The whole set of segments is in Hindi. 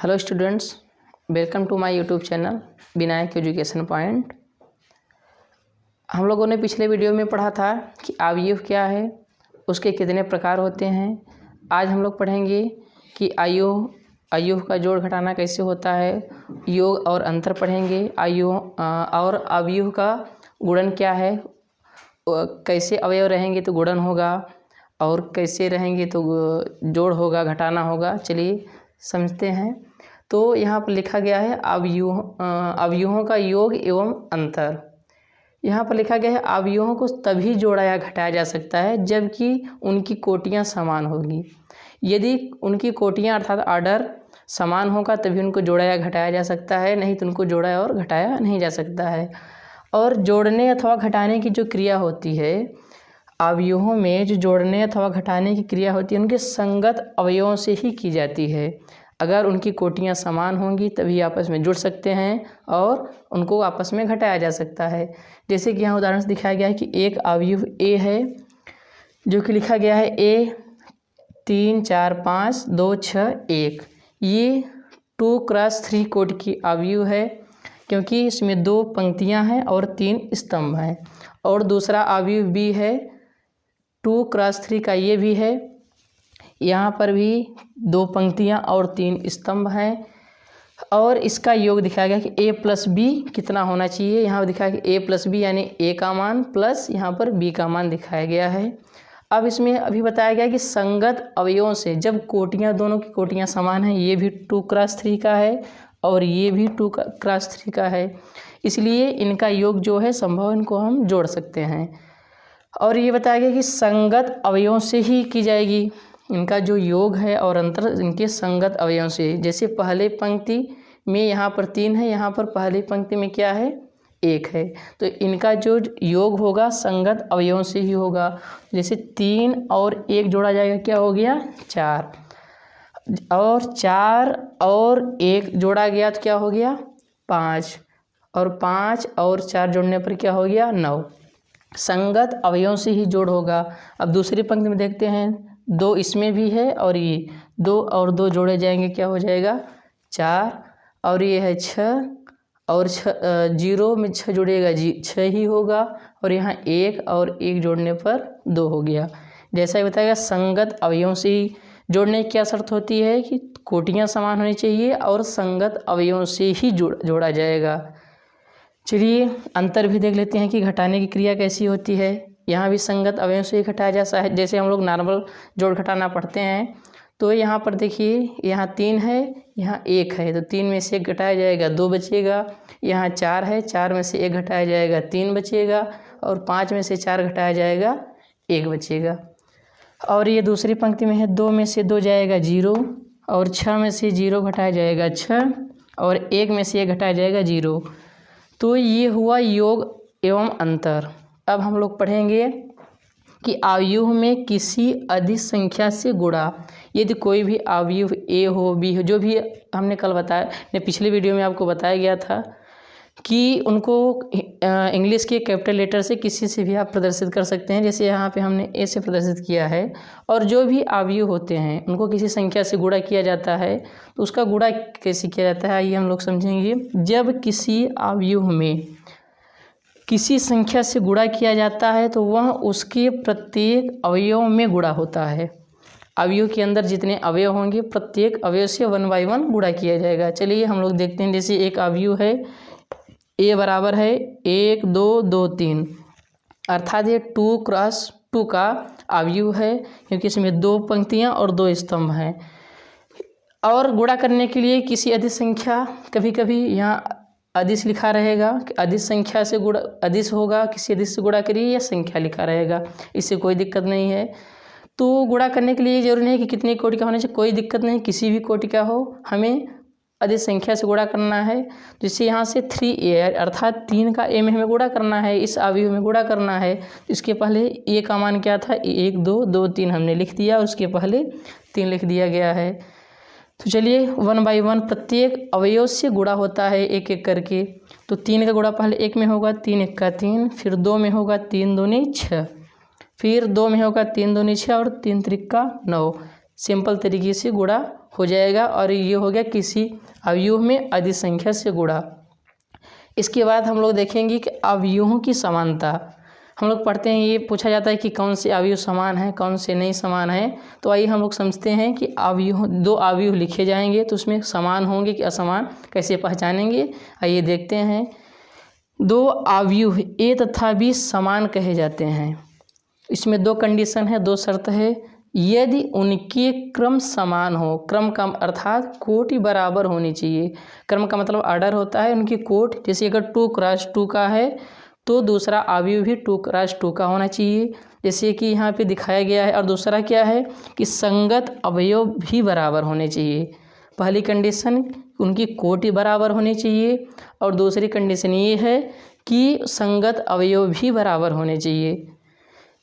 Hello students, welcome to my YouTube channel Vinayak education point. हम लोगों ने पिछले वीडियो में पढ़ा था कि अवयव क्या है, उसके कितने प्रकार होते हैं। आज हम लोग पढ़ेंगे कि अवयव का जोड़ घटाना कैसे होता है, योग और अंतर पढ़ेंगे। और अवयव का गुणन क्या है, कैसे अवयव रहेंगे तो गुणन होगा और कैसे रहेंगे तो जोड़ होगा, घटाना होगा। चलिए समझते हैं। तो यहाँ पर लिखा गया है अवयवों का योग एवं अंतर। यहाँ पर लिखा गया है अवयवों को तभी जोड़ा या घटाया जा सकता है जबकि उनकी कोटियाँ समान होगी। यदि उनकी कोटियाँ अर्थात आर्डर समान होगा तभी उनको जोड़ा या घटाया जा सकता है, नहीं तो उनको जोड़ा और घटाया नहीं जा सकता है। और जोड़ने अथवा घटाने की जो क्रिया होती है, अवयवों में जो जोड़ने अथवा घटाने की क्रिया होती है उनके संगत अवयवों से ही की जाती है। अगर उनकी कोटियाँ समान होंगी तभी आपस में जुड़ सकते हैं और उनको आपस में घटाया जा सकता है। जैसे कि यहाँ उदाहरण से दिखाया गया है कि एक अवयव ए है जो कि लिखा गया है ए 3 4 5 2 6 1। ये 2x3 कोटि की अवयव है क्योंकि इसमें 2 पंक्तियाँ हैं और 3 स्तंभ हैं। और दूसरा अवयव बी है 2x3 का, ये भी है, यहाँ पर भी 2 पंक्तियाँ और 3 स्तंभ हैं। और इसका योग दिखाया गया कि a प्लस बी कितना होना चाहिए। यहाँ पर दिखाया कि a प्लस बी यानी a का मान प्लस यहाँ पर b का मान दिखाया गया है। अब इसमें अभी बताया गया कि संगत अवयवों से, जब कोटियाँ दोनों की कोटियाँ समान हैं, ये भी 2x3 का है और ये भी 2x3 का है, इसलिए इनका योग जो है संभव, इनको हम जोड़ सकते हैं। और ये बताया गया कि संगत अवयवों से ही की जाएगी, इनका जो योग है और अंतर इनके संगत अवयवों से। जैसे पहले पंक्ति में यहाँ पर 3 है, यहाँ पर पहली पंक्ति में क्या है, 1 है, तो इनका जो योग होगा संगत अवयवों से ही होगा। जैसे 3 और 1 जोड़ा जाएगा, क्या हो गया 4, और 4 और 1 जोड़ा गया तो क्या हो गया 5, और 5 और 4 जोड़ने पर क्या हो गया 9। संगत अवयवों से ही जोड़ होगा। अब दूसरी पंक्ति में देखते हैं, 2 इसमें भी है और ये 2 और 2 जोड़े जाएंगे, क्या हो जाएगा 4, और ये है 6 और 0 में 6 जुड़ेगा 6 ही होगा, और यहाँ 1 और 1 जोड़ने पर 2 हो गया। जैसा ही बताएगा संगत अवयवों से ही जोड़ने की क्या शर्त होती है कि कोटियाँ समान होनी चाहिए और संगत अवयवों से ही जोड़ा जाएगा। चलिए अंतर भी देख लेते हैं कि घटाने की क्रिया कैसी होती है। यहाँ भी संगत अवयवों से ही घटाया जाता है। जैसे हम लोग नॉर्मल जोड़ घटाना पढ़ते हैं तो यहाँ पर देखिए, यहाँ 3 है, यहाँ 1 है, तो 3 में से 1 घटाया जाएगा 2 बचेगा। यहाँ 4 है, 4 में से 1 घटाया जाएगा 3 बचेगा, और 5 में से 4 घटाया जाएगा 1 बचेगा। और ये दूसरी पंक्ति में है, 2 में से 2 जाएगा 0, और 6 में से 0 घटाया जाएगा 6, और 1 में से 1 घटाया जाएगा 0। तो ये हुआ योग एवं अंतर। अब हम लोग पढ़ेंगे कि अवयव में किसी अधिक संख्या से गुणा, यदि कोई भी अवयव ए हो, बी हो, जो भी हमने कल बताया, ने पिछले वीडियो में आपको बताया गया था कि उनको इंग्लिश के कैपिटल लेटर से किसी से भी आप प्रदर्शित कर सकते हैं। जैसे यहाँ पे हमने ए से प्रदर्शित किया है। और जो भी अवयव होते हैं उनको किसी संख्या से गुणा किया जाता है, तो उसका गुणा कैसे किया जाता है आइए हम लोग समझेंगे। जब किसी अवयव में किसी संख्या से गुणा किया जाता है तो वह उसके प्रत्येक अवयव में गुणा होता है। अवयव के अंदर जितने अवयव होंगे प्रत्येक अवयव से 1 बाई 1 गुणा किया जाएगा। चलिए हम लोग देखते हैं। जैसे एक अवयव है ए बराबर है 1 2 2 3, अर्थात ये 2x2 का अवयव है क्योंकि इसमें 2 पंक्तियाँ और 2 स्तंभ हैं। और गुणा करने के लिए किसी अधिक संख्या, कभी कभी यहाँ अधिस लिखा रहेगा कि अधिस संख्या से गुणा, अधिस होगा किसी अधिस से गुणा करिए, या संख्या लिखा रहेगा, इससे कोई दिक्कत नहीं है। तो गुणा करने के लिए जरूरी नहीं कि कितनी कोटि का होना चाहिए, कोई दिक्कत नहीं, किसी भी कोटि का हो, हमें अधिक संख्या से गुणा करना है। जैसे यहाँ से 3a अर्थात 3 का a में हमें गुणा करना है, इस अवयव में गुणा करना है। इसके पहले a का मान क्या था, 1 2 2 3 हमने लिख दिया, और उसके पहले 3 लिख दिया गया है। तो चलिए 1 बाई 1 प्रत्येक अवयव से गुणा होता है एक एक करके। तो 3 का गुणा पहले 1 में होगा, 3 1 का 3, फिर 2 में होगा 3 दूनी 6, फिर 2 में होगा 3 दूनी 6, और 3 3 का 9। सिंपल तरीके से गुणा हो जाएगा और ये हो गया किसी अवयव में अधिक संख्या से गुणा। इसके बाद हम लोग देखेंगे कि अवयवों की समानता। हम लोग पढ़ते हैं, ये पूछा जाता है कि कौन से अवयव समान हैं, कौन से नहीं समान हैं। तो आइए हम लोग समझते हैं कि अवयव, दो अवयव लिखे जाएंगे तो उसमें समान होंगे कि असमान, कैसे पहचानेंगे। आइए देखते हैं। दो अवयव ए तथा बी समान कहे जाते हैं। इसमें दो कंडीशन है, दो शर्त है। यदि उनके क्रम समान हो, क्रम का अर्थात कोटि बराबर होनी चाहिए। क्रम का मतलब ऑर्डर होता है, उनकी कोट। जैसे अगर 2x2 का है तो दूसरा अवयव भी 2x2 का होना चाहिए, जैसे कि यहाँ पे दिखाया गया है। और दूसरा क्या है कि संगत अवयव भी बराबर होने चाहिए। पहली कंडीशन उनकी कोटि बराबर होनी चाहिए और दूसरी कंडीशन ये है कि संगत अवयव भी बराबर होने चाहिए।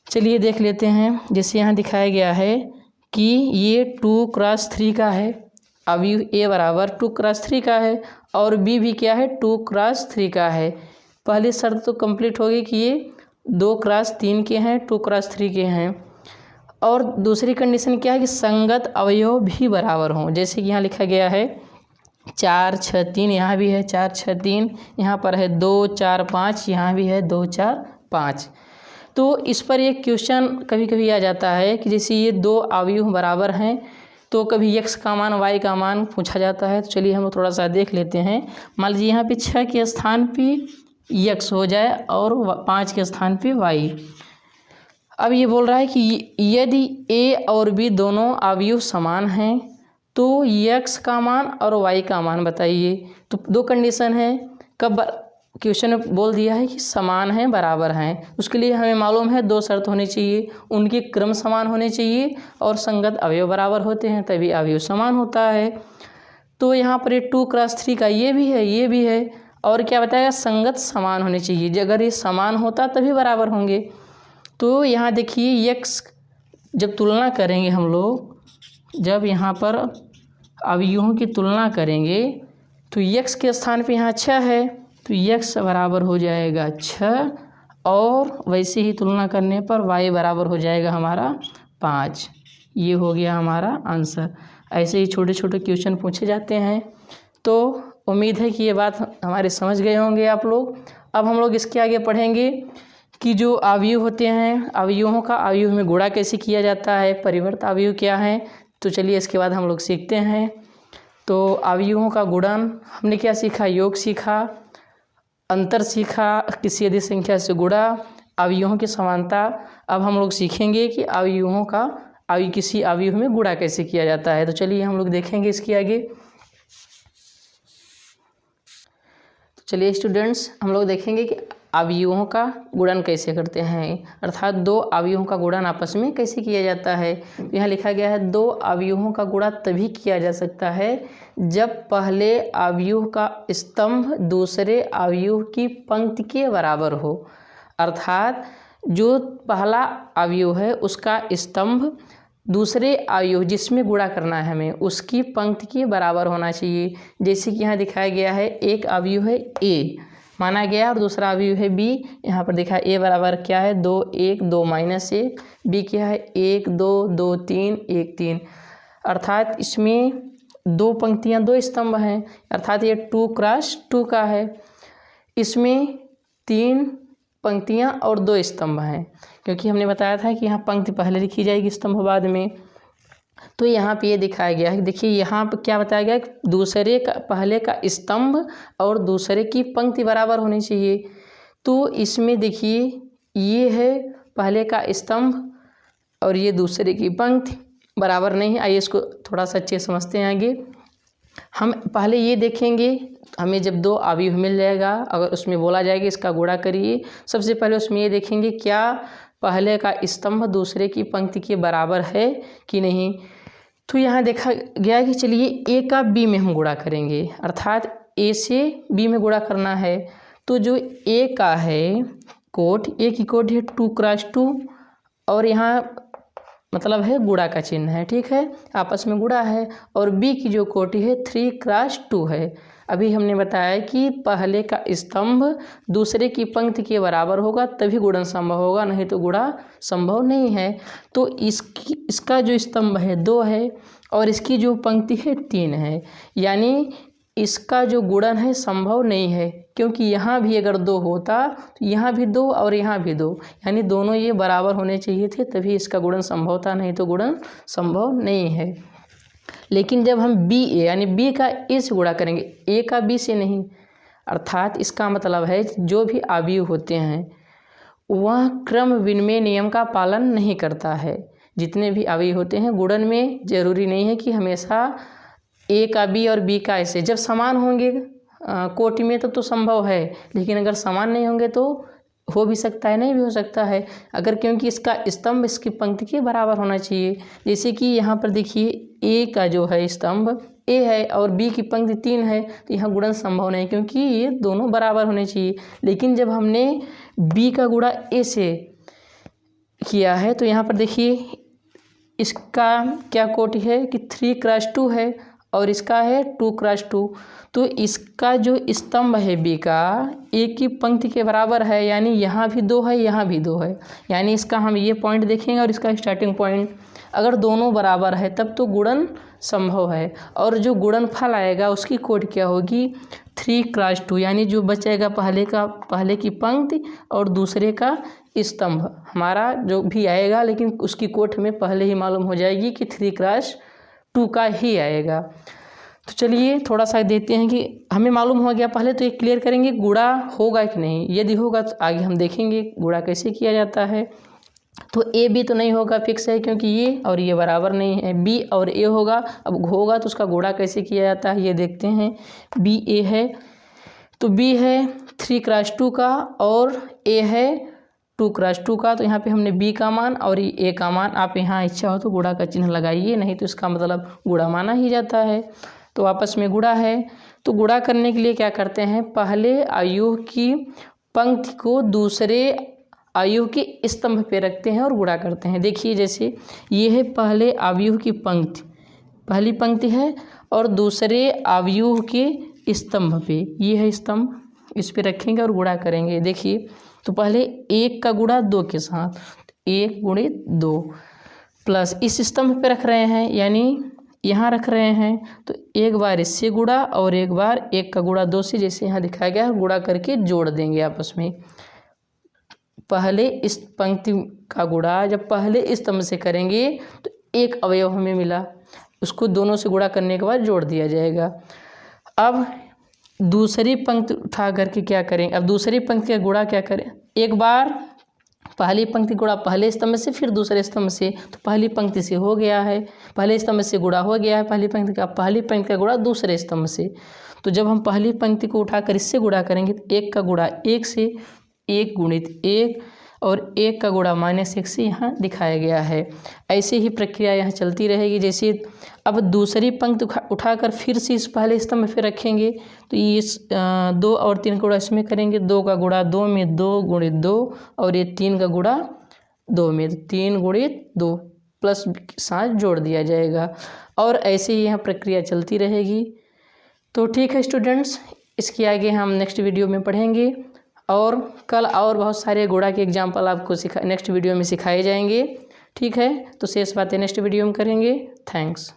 चलिए देख लेते हैं। जैसे यहाँ दिखाया गया है कि ये 2x3 का है, अवयव ए बराबर 2x3 का है और बी भी क्या है 2x3 का है। पहली शर्त तो कंप्लीट होगी कि ये 2x3 के हैं, 2x3 के हैं। और दूसरी कंडीशन क्या है कि संगत अवयव भी बराबर हों। जैसे कि यहाँ लिखा गया है 4 6 3, यहाँ भी है 4 6 3, यहाँ पर है 2 4 5, यहाँ भी है 2 4 5। तो इस पर एक क्वेश्चन कभी कभी आ जाता है कि जैसे ये दो अवयव बराबर हैं तो कभी x का मान y का मान पूछा जाता है। तो चलिए हम लोग थोड़ा सा देख लेते हैं। मान लीजिए यहाँ पे 6 के स्थान पे x हो जाए और 5 के स्थान पे y। अब ये बोल रहा है कि यदि a और b दोनों अवयव समान हैं तो x का मान और y का मान बताइए। तो दो कंडीशन है, कब क्वेश्चन में बोल दिया है कि समान हैं, बराबर हैं। उसके लिए हमें मालूम है दो शर्त होनी चाहिए, उनके क्रम समान होने चाहिए और संगत अवयव बराबर होते हैं तभी अवयव समान होता है। तो यहाँ पर ये 2x3 का ये भी है, ये भी है। और क्या बताएगा, संगत समान होने चाहिए। अगर ये समान होता तभी बराबर होंगे। तो यहाँ देखिए x जब तुलना करेंगे हम लोग, जब यहाँ पर अवयवों की तुलना करेंगे तो x के स्थान पे यहाँ 6 है तो x बराबर हो जाएगा 6 और वैसे ही तुलना करने पर y बराबर हो जाएगा हमारा 5। ये हो गया हमारा आंसर। ऐसे ही छोटे छोटे क्वेश्चन पूछे जाते हैं। तो उम्मीद है कि ये बात हमारे समझ गए होंगे आप लोग। अब हम लोग इसके आगे पढ़ेंगे कि जो अवयव होते हैं, अवयवों का अवयव में गुणा कैसे किया जाता है, परिवर्त अवयव क्या है। तो चलिए इसके बाद हम लोग सीखते हैं। तो अवयवों का गुणन हमने क्या सीखा, योग सीखा, अंतर सीखा, किसी अधिक संख्या से गुणा, अवयवों की समानता। अब हम लोग सीखेंगे कि अवयवों का किसी अवयव में गुणा कैसे किया जाता है। तो चलिए हम लोग देखेंगे इसके आगे। तो चलिए स्टूडेंट्स, हम लोग देखेंगे कि अवयवों का गुणन कैसे करते हैं, अर्थात दो अवयवों का गुणन आपस में कैसे किया जाता है। यहाँ लिखा गया है दो अवयवों का गुणा तभी किया जा सकता है जब पहले अवयव का स्तंभ दूसरे अवयव की पंक्ति के बराबर हो। अर्थात जो पहला अवयव है उसका स्तंभ दूसरे अवयव जिसमें गुणा करना है हमें उसकी पंक्ति के बराबर होना चाहिए। जैसे कि यहाँ दिखाया गया है एक अवयव है a माना गया और दूसरा अवयव है b। यहाँ पर देखा a बराबर क्या है 2 1 2 -1, b क्या है 1 2 2 3 1 3। अर्थात इसमें दो पंक्तियाँ दो स्तंभ हैं, अर्थात ये 2x2 का है। इसमें 3 पंक्तियाँ और 2 स्तंभ हैं, क्योंकि हमने बताया था कि यहाँ पंक्ति पहले लिखी जाएगी स्तंभ बाद में। तो यहाँ पे ये दिखाया गया है, देखिए यहाँ पे क्या बताया गया है, दूसरे का पहले का स्तंभ और दूसरे की पंक्ति बराबर होनी चाहिए। तो इसमें देखिए ये है पहले का स्तंभ और ये दूसरे की पंक्ति बराबर नहीं है। आइए इसको थोड़ा सा अच्छे समझते हैं आगे। हम पहले ये देखेंगे, हमें जब दो अवयव मिल जाएगा, अगर उसमें बोला जाएगा इसका गुणा करिए, सबसे पहले उसमें ये देखेंगे क्या पहले का स्तंभ दूसरे की पंक्ति के बराबर है कि नहीं। तो यहाँ देखा गया कि चलिए ए का बी में हम गुणा करेंगे, अर्थात ए से बी में गुणा करना है। तो जो ए का है कोट, ए की कोट है 2x2 और यहाँ मतलब है गुणा का चिन्ह है, ठीक है, आपस में गुणा है। और बी की जो कोटि है 3x2 है। अभी हमने बताया कि पहले का स्तंभ दूसरे की पंक्ति के बराबर होगा तभी गुणन संभव होगा, नहीं तो गुणा संभव नहीं है। तो इसका जो स्तंभ है 2 है और इसकी जो पंक्ति है 3 है, यानी इसका जो गुणन है संभव नहीं है, क्योंकि यहाँ भी अगर 2 होता तो यहाँ भी 2 और यहाँ भी 2, यानी दोनों ये बराबर होने चाहिए थे, तभी इसका गुणन संभव था, नहीं तो गुणन संभव नहीं है। लेकिन जब हम बी ए यानी बी का ए से गुणा करेंगे, ए का बी से नहीं, अर्थात इसका मतलब है जो भी अवयव होते हैं वह क्रम विनिमय नियम का पालन नहीं करता है। जितने भी अवयव होते हैं गुणन में ज़रूरी नहीं है कि हमेशा ए का बी और बी का ऐसे, जब समान होंगे कोटि में तो संभव है, लेकिन अगर समान नहीं होंगे तो हो भी सकता है, नहीं भी हो सकता है। अगर क्योंकि इसका स्तंभ इसकी पंक्ति के बराबर होना चाहिए। जैसे कि यहाँ पर देखिए ए का जो है स्तंभ ए है और बी की पंक्ति 3 है, तो यहाँ गुणन संभव नहीं, क्योंकि ये दोनों बराबर होने चाहिए। लेकिन जब हमने बी का गुणा ए से किया है तो यहाँ पर देखिए इसका क्या कोटि है कि 3x2 है और इसका है 2x2, तो इसका जो स्तंभ है बी का एक की पंक्ति के बराबर है, यानी यहाँ भी 2 है यहाँ भी 2 है, यानी इसका हम ये पॉइंट देखेंगे और इसका स्टार्टिंग पॉइंट अगर दोनों बराबर है तब तो गुणन संभव है। और जो गुणनफल आएगा उसकी कोटि क्या होगी 3x2, यानी जो बचेगा पहले की पंक्ति और दूसरे का स्तंभ हमारा जो भी आएगा, लेकिन उसकी कोटि हमें पहले ही मालूम हो जाएगी कि 3x2 का ही आएगा। तो चलिए थोड़ा सा देते हैं कि हमें मालूम हो गया, पहले तो ये क्लियर करेंगे गुणा होगा कि नहीं, यदि होगा तो आगे हम देखेंगे गुणा कैसे किया जाता है। तो ए बी तो नहीं होगा, फिक्स है, क्योंकि ये और ये बराबर नहीं है। बी और ए होगा, अब होगा तो उसका गुणा कैसे किया जाता है ये देखते हैं। बी ए है तो बी है 3x2 का और ए है 2x2 का, तो यहाँ पे हमने बी का मान और ए का मान, आप यहाँ इच्छा हो तो गुणा का चिन्ह लगाइए, नहीं तो इसका मतलब गुणा माना ही जाता है। तो आपस में गुणा है, तो गुणा करने के लिए क्या करते हैं, पहले अवयव की पंक्ति को दूसरे अवयव के स्तंभ पे रखते हैं और गुणा करते हैं। देखिए जैसे ये है पहले अवयव की पंक्ति, पहली पंक्ति है और दूसरे अवयव के स्तंभ पे, ये है स्तंभ, इस पे रखेंगे और गुणा करेंगे। देखिए तो पहले 1 का गुणा 2 के साथ 1 गुणित 2 प्लस इस स्तंभ पे रख रहे हैं, यानी यहाँ रख रहे हैं, तो एक बार इससे गुणा और एक बार 1 का गुणा 2 से, जैसे यहाँ दिखाया गया है, गुणा करके जोड़ देंगे आपस में। पहले इस पंक्ति का गुणा जब पहले स्तंभ से करेंगे तो एक अवयव हमें मिला, उसको दोनों से गुणा करने के बाद जोड़ दिया जाएगा। अब दूसरी पंक्ति उठा करके क्या करें, अब दूसरी पंक्ति का गुणा क्या करें, एक बार पहली पंक्ति गुणा पहले स्तंभ से फिर दूसरे स्तंभ से, तो पहली पंक्ति से हो गया है, पहले स्तंभ से गुणा हो गया है पहली पंक्ति का गुणा दूसरे स्तंभ से। तो जब हम पहली पंक्ति को उठाकर इससे गुणा करेंगे तो 1 का गुणा 1 से 1 गुणित 1 और 1 का गुणा -1 से यहाँ दिखाया गया है। ऐसे ही प्रक्रिया यहाँ चलती रहेगी। जैसे अब दूसरी पंक्ति उठाकर फिर से इस पहले स्तंभ पे रखेंगे तो इस 2 और 3 का गुणा इसमें करेंगे, 2 का गुणा 2 में 2 गुणित 2 और ये 3 का गुणा 2 में 3 गुणित 2 प्लस 7 जोड़ दिया जाएगा, और ऐसे ही यहाँ प्रक्रिया चलती रहेगी। तो ठीक है स्टूडेंट्स, इसके आगे हम नेक्स्ट वीडियो में पढ़ेंगे और कल और बहुत सारे गुणा के एग्जाम्पल आपको नेक्स्ट वीडियो में सिखाए जाएंगे। ठीक है, तो शेष बातें नेक्स्ट वीडियो में करेंगे। थैंक्स।